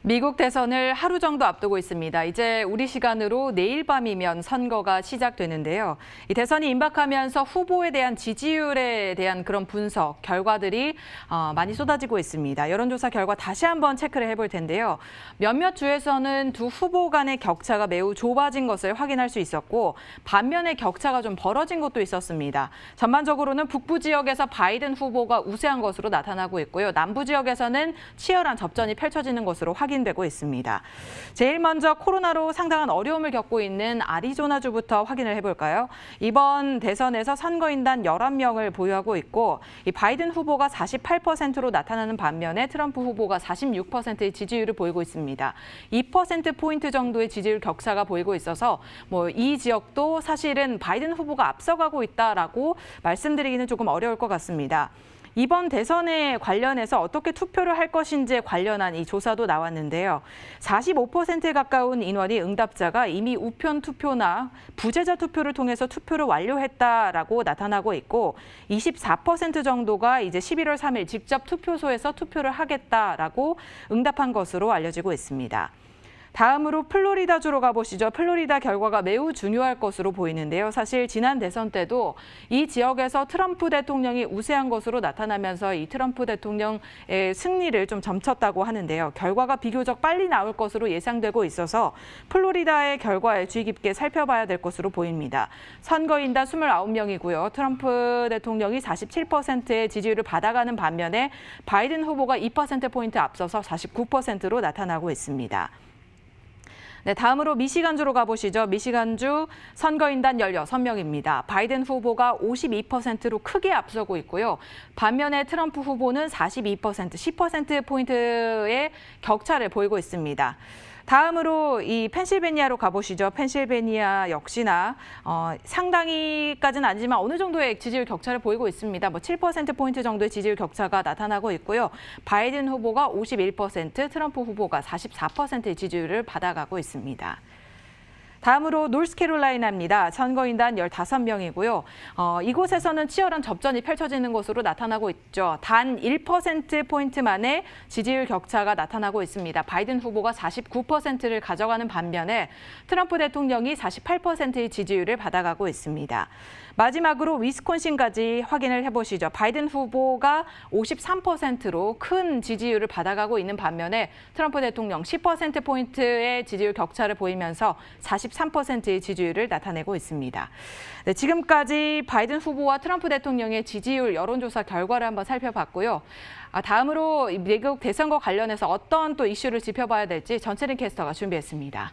미국 대선을 하루 정도 앞두고 있습니다. 이제 우리 시간으로 내일 밤이면 선거가 시작되는데요. 이 대선이 임박하면서 후보에 대한 지지율에 대한 그런 분석, 결과들이 많이 쏟아지고 있습니다. 여론조사 결과 다시 한번 체크를 해볼 텐데요. 몇몇 주에서는 두 후보 간의 격차가 매우 좁아진 것을 확인할 수 있었고, 반면에 격차가 좀 벌어진 것도 있었습니다. 전반적으로는 북부 지역에서 바이든 후보가 우세한 것으로 나타나고 있고요. 남부 지역에서는 치열한 접전이 펼쳐지는 것으로 확인되고 있습니다. 제일 먼저 코로나로 상당한 어려움을 겪고 있는 아리조나주부터 확인을 해볼까요? 이번 대선에서 선거인단 11명을 보유하고 있고, 이 바이든 후보가 48%로 나타나는 반면에 트럼프 후보가 46%의 지지율을 보이고 있습니다. 2%포인트 정도의 지지율 격차가 보이고 있어서 이 지역도 사실은 바이든 후보가 앞서가고 있다라고 말씀드리기는 조금 어려울 것 같습니다. 이번 대선에 관련해서 어떻게 투표를 할 것인지에 관련한 이 조사도 나왔는데요. 45%에 가까운 인원이 응답자가 이미 우편 투표나 부재자 투표를 통해서 투표를 완료했다라고 나타나고 있고, 24% 정도가 이제 11월 3일 직접 투표소에서 투표를 하겠다라고 응답한 것으로 알려지고 있습니다. 다음으로 플로리다주로 가보시죠. 플로리다 결과가 매우 중요할 것으로 보이는데요. 사실 지난 대선 때도 이 지역에서 트럼프 대통령이 우세한 것으로 나타나면서 이 트럼프 대통령의 승리를 좀 점쳤다고 하는데요. 결과가 비교적 빨리 나올 것으로 예상되고 있어서 플로리다의 결과에 주의 깊게 살펴봐야 될 것으로 보입니다. 선거인단 29명이고요. 트럼프 대통령이 47%의 지지율을 받아가는 반면에 바이든 후보가 2%포인트 앞서서 49%로 나타나고 있습니다. 네, 다음으로 미시간주로 가보시죠. 미시간주 선거인단 16명입니다. 바이든 후보가 52%로 크게 앞서고 있고요. 반면에 트럼프 후보는 42%, 10%포인트의 격차를 보이고 있습니다. 다음으로 이 펜실베니아로 가보시죠. 펜실베니아 역시나 상당히까지는 아니지만 어느 정도의 지지율 격차를 보이고 있습니다. 7%포인트 정도의 지지율 격차가 나타나고 있고요. 바이든 후보가 51%, 트럼프 후보가 44%의 지지율을 받아가고 있습니다. 다음으로 노스캐롤라이나입니다. 선거인단 15명이고요. 이곳에서는 치열한 접전이 펼쳐지는 것으로 나타나고 있죠. 단 1%포인트만의 지지율 격차가 나타나고 있습니다. 바이든 후보가 49%를 가져가는 반면에 트럼프 대통령이 48%의 지지율을 받아가고 있습니다. 마지막으로 위스콘신까지 확인을 해보시죠. 바이든 후보가 53%로 큰 지지율을 받아가고 있는 반면에 트럼프 대통령 10%포인트의 지지율 격차를 보이면서 43%의 지지율을 나타내고 있습니다. 네, 지금까지 바이든 후보와 트럼프 대통령의 지지율 여론조사 결과를 한번 살펴봤고요. 다음으로 미국 대선과 관련해서 어떤 또 이슈를 짚어봐야 될지 전채린 캐스터가 준비했습니다.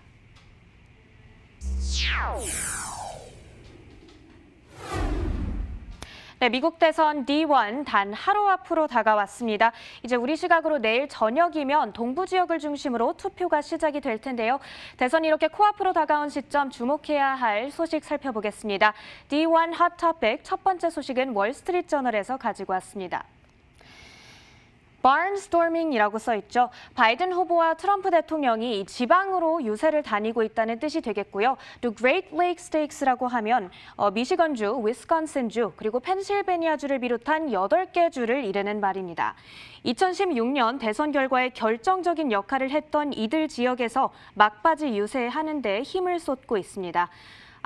네, 미국 대선 D1 단 하루 앞으로 다가왔습니다. 이제 우리 시각으로 내일 저녁이면 동부 지역을 중심으로 투표가 시작이 될 텐데요. 대선이 이렇게 코앞으로 다가온 시점 주목해야 할 소식 살펴보겠습니다. D1 핫 토픽 첫 번째 소식은 월스트리트 저널에서 가지고 왔습니다. barnstorming이라고 써있죠. 바이든 후보와 트럼프 대통령이 지방으로 유세를 다니고 있다는 뜻이 되겠고요. 또 Great Lake Stakes라고 하면 미시건주, 위스콘신주, 그리고 펜실베니아주를 비롯한 8개 주를 이르는 말입니다. 2016년 대선 결과에 결정적인 역할을 했던 이들 지역에서 막바지 유세하는 데 힘을 쏟고 있습니다.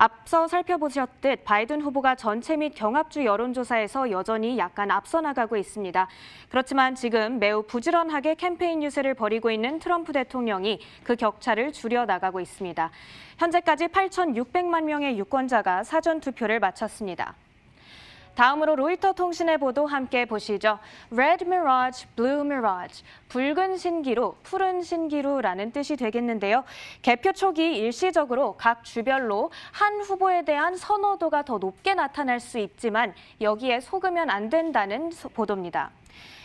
앞서 살펴보셨듯 바이든 후보가 전체 및 경합주 여론조사에서 여전히 약간 앞서 나가고 있습니다. 그렇지만 지금 매우 부지런하게 캠페인 유세를 벌이고 있는 트럼프 대통령이 그 격차를 줄여 나가고 있습니다. 현재까지 8,600만 명의 유권자가 사전 투표를 마쳤습니다. 다음으로 로이터 통신의 보도 함께 보시죠. Red Mirage, Blue Mirage, 붉은 신기루, 푸른 신기루라는 뜻이 되겠는데요. 개표 초기 일시적으로 각 주별로 한 후보에 대한 선호도가 더 높게 나타날 수 있지만 여기에 속으면 안 된다는 보도입니다.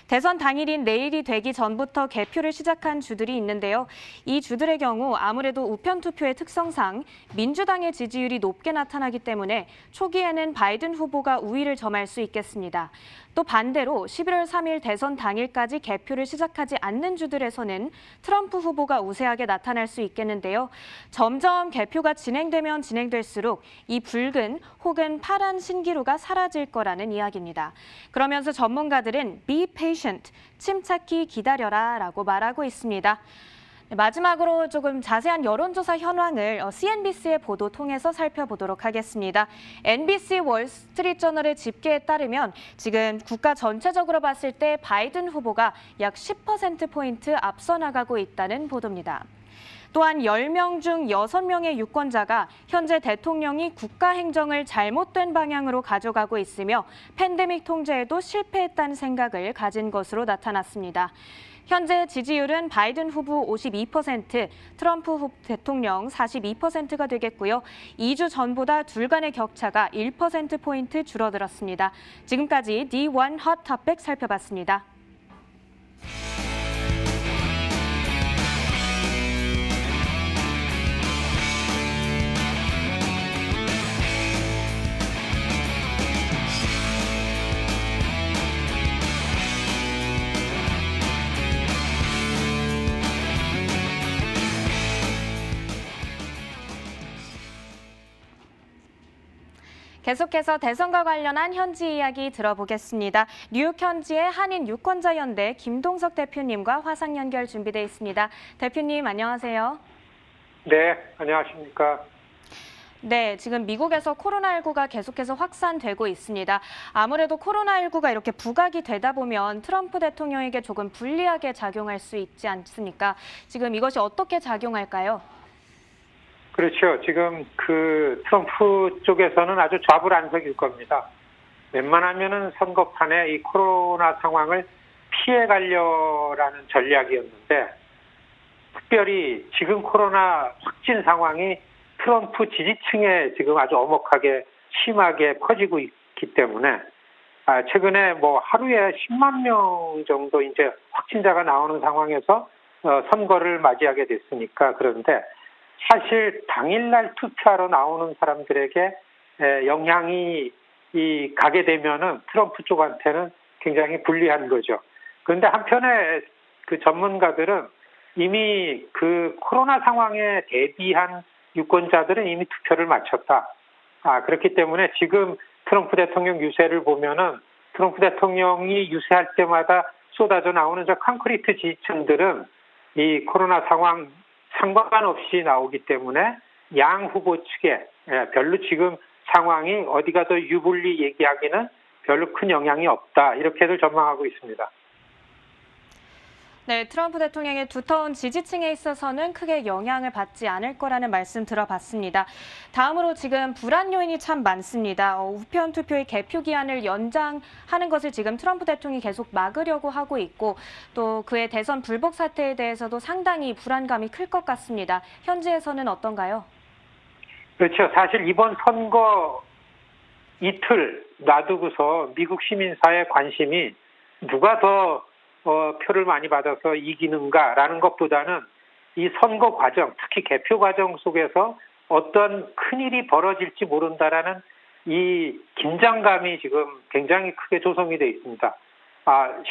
대선 당일인 내일이 되기 전부터 개표를 시작한 주들이 있는데요. 이 주들의 경우 아무래도 우편 투표의 특성상 민주당의 지지율이 높게 나타나기 때문에 초기에는 바이든 후보가 우위를 점할 수 있겠습니다. 또 반대로 11월 3일 대선 당일까지 개표를 시작하지 않는 주들에서는 트럼프 후보가 우세하게 나타날 수 있겠는데요. 점점 개표가 진행되면 진행될수록 이 붉은 혹은 파란 신기루가 사라질 거라는 이야기입니다. 그러면서 전문가들은 be patient, 침착히 기다려라 라고 말하고 있습니다. 네, 마지막으로 조금 자세한 여론조사 현황을 CNBC의 보도 통해서 살펴보도록 하겠습니다. NBC 월스트리트저널의 집계에 따르면 지금 국가 전체적으로 봤을 때 바이든 후보가 약 10%포인트 앞서 나가고 있다는 보도입니다. 또한 10명 중 6명의 유권자가 현재 대통령이 국가 행정을 잘못된 방향으로 가져가고 있으며 팬데믹 통제에도 실패했다는 생각을 가진 것으로 나타났습니다. 현재 지지율은 바이든 후보 52%, 트럼프 대통령 42%가 되겠고요. 2주 전보다 둘 간의 격차가 1%포인트 줄어들었습니다. 지금까지 D1 핫 토픽 살펴봤습니다. 계속해서 대선과 관련한 현지 이야기 들어보겠습니다. 뉴욕 현지의 한인 유권자연대 김동석 대표님과 화상 연결 준비되어 있습니다. 대표님 안녕하세요. 네, 안녕하십니까. 네, 지금 미국에서 코로나19가 계속해서 확산되고 있습니다. 아무래도 코로나19가 이렇게 부각이 되다 보면 트럼프 대통령에게 조금 불리하게 작용할 수 있지 않습니까? 지금 이것이 어떻게 작용할까요? 그렇죠. 지금 그 트럼프 쪽에서는 아주 좌불안석일 겁니다. 웬만하면은 선거판에 이 코로나 상황을 피해 가려라는 전략이었는데, 특별히 지금 코로나 확진 상황이 트럼프 지지층에 지금 아주 엄혹하게 심하게 퍼지고 있기 때문에 최근에 뭐 하루에 10만 명 정도 이제 확진자가 나오는 상황에서 선거를 맞이하게 됐으니까. 그런데 사실 당일날 투표하러 나오는 사람들에게 영향이 가게 되면은 트럼프 쪽한테는 굉장히 불리한 거죠. 그런데 한편에 그 전문가들은 이미 그 코로나 상황에 대비한 유권자들은 이미 투표를 마쳤다. 그렇기 때문에 지금 트럼프 대통령 유세를 보면은 트럼프 대통령이 유세할 때마다 쏟아져 나오는 저 콘크리트 지지층들은 이 코로나 상황 상관없이 나오기 때문에 양 후보 측에 별로 지금 상황이 어디가 더 유불리 얘기하기는 별로 큰 영향이 없다. 이렇게들 전망하고 있습니다. 네, 트럼프 대통령의 두터운 지지층에 있어서는 크게 영향을 받지 않을 거라는 말씀 들어봤습니다. 다음으로 지금 불안 요인이 참 많습니다. 우편 투표의 개표 기한을 연장하는 것을 지금 트럼프 대통령이 계속 막으려고 하고 있고, 또 그의 대선 불복 사태에 대해서도 상당히 불안감이 클 것 같습니다. 현지에서는 어떤가요? 그렇죠. 사실 이번 선거 이틀 놔두고서 미국 시민사회 관심이 누가 더 표를 많이 받아서 이기는가라는 것보다는 이 선거 과정, 특히 개표 과정 속에서 어떤 큰일이 벌어질지 모른다라는 이 긴장감이 지금 굉장히 크게 조성이 되어 있습니다.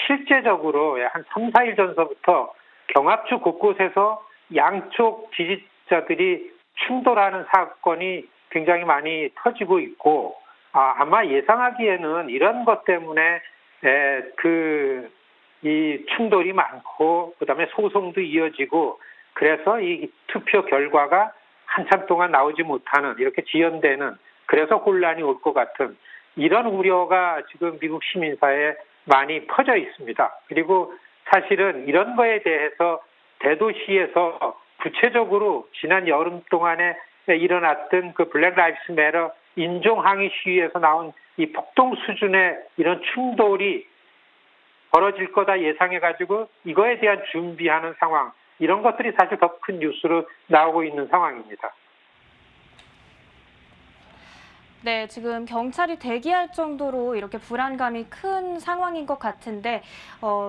실제적으로 한 3, 4일 전서부터 경합주 곳곳에서 양쪽 지지자들이 충돌하는 사건이 굉장히 많이 터지고 있고, 아마 예상하기에는 이런 것 때문에 이 충돌이 많고 그다음에 소송도 이어지고, 그래서 이 투표 결과가 한참 동안 나오지 못하는, 이렇게 지연되는, 그래서 혼란이 올 것 같은 이런 우려가 지금 미국 시민사회에 많이 퍼져 있습니다. 그리고 사실은 이런 거에 대해서 대도시에서 구체적으로 지난 여름 동안에 일어났던 그 블랙 라이브스 매터 인종항의 시위에서 나온 이 폭동 수준의 이런 충돌이 벌어질 거다 예상해가지고 이거에 대한 준비하는 상황, 이런 것들이 사실 더 큰 뉴스로 나오고 있는 상황입니다. 네, 지금 경찰이 대기할 정도로 이렇게 불안감이 큰 상황인 것 같은데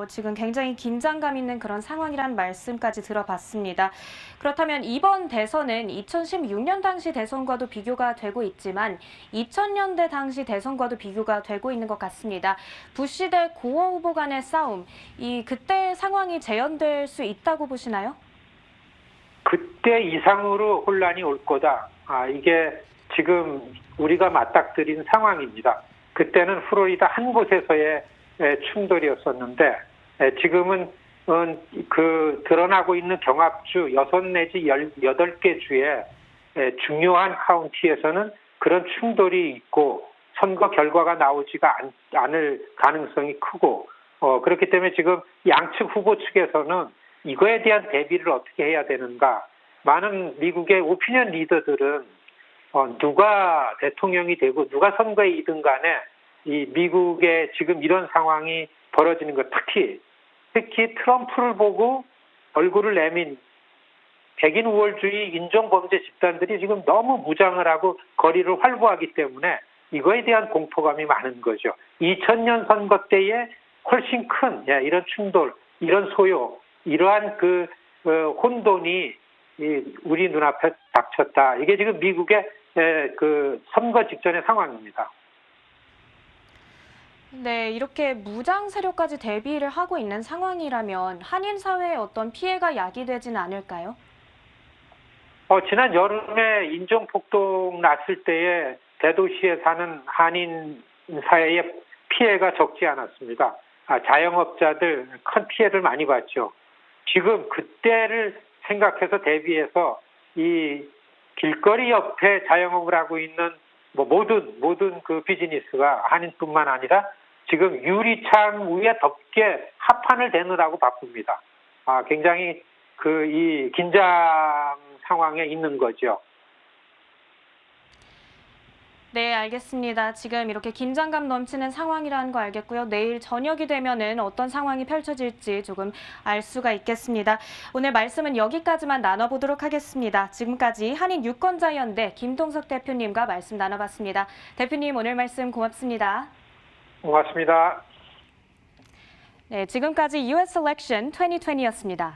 지금 굉장히 긴장감 있는 그런 상황이란 말씀까지 들어봤습니다. 그렇다면 이번 대선은 2016년 당시 대선과도 비교가 되고 있지만 2000년대 당시 대선과도 비교가 되고 있는 것 같습니다. 부시 대 고어 후보 간의 싸움, 그때 상황이 재현될 수 있다고 보시나요? 그때 이상으로 혼란이 올 거다. 이게 지금 우리가 맞닥뜨린 상황입니다. 그때는 플로리다 한 곳에서의 충돌이었었는데 지금은 그 드러나고 있는 경합주 6 내지 18개 주의 중요한 카운티에서는 그런 충돌이 있고 선거 결과가 나오지가 않을 가능성이 크고 그렇기 때문에 지금 양측 후보 측에서는 이거에 대한 대비를 어떻게 해야 되는가. 많은 미국의 오피니언 리더들은 누가 대통령이 되고 누가 선거에 이든 간에 이 미국의 지금 이런 상황이 벌어지는 것, 특히 트럼프를 보고 얼굴을 내민 백인 우월주의 인종범죄 집단들이 지금 너무 무장을 하고 거리를 활보하기 때문에 이거에 대한 공포감이 많은 거죠. 2000년 선거 때에 훨씬 큰 이런 충돌, 이런 소요, 이러한 그 혼돈이 우리 눈앞에 닥쳤다. 이게 지금 미국의 그 선거 직전의 상황입니다. 네, 이렇게 무장 세력까지 대비를 하고 있는 상황이라면 한인 사회에 어떤 피해가 야기되지는 않을까요? 지난 여름에 인종폭동 났을 때에 대도시에 사는 한인 사회의 피해가 적지 않았습니다. 자영업자들 큰 피해를 많이 봤죠. 지금 그때를 생각해서 대비해서 이 길거리 옆에 자영업을 하고 있는 모든 그 비즈니스가 한인뿐만 아니라 지금 유리창 위에 덮개 합판을 대느라고 바쁩니다. 굉장히 이 긴장 상황에 있는 거죠. 네, 알겠습니다. 지금 이렇게 긴장감 넘치는 상황이라는 거 알겠고요. 내일 저녁이 되면은 어떤 상황이 펼쳐질지 조금 알 수가 있겠습니다. 오늘 말씀은 여기까지만 나눠보도록 하겠습니다. 지금까지 한인유권자연대 김동석 대표님과 말씀 나눠봤습니다. 대표님, 오늘 말씀 고맙습니다. 고맙습니다. 네, 지금까지 US Election 2020였습니다.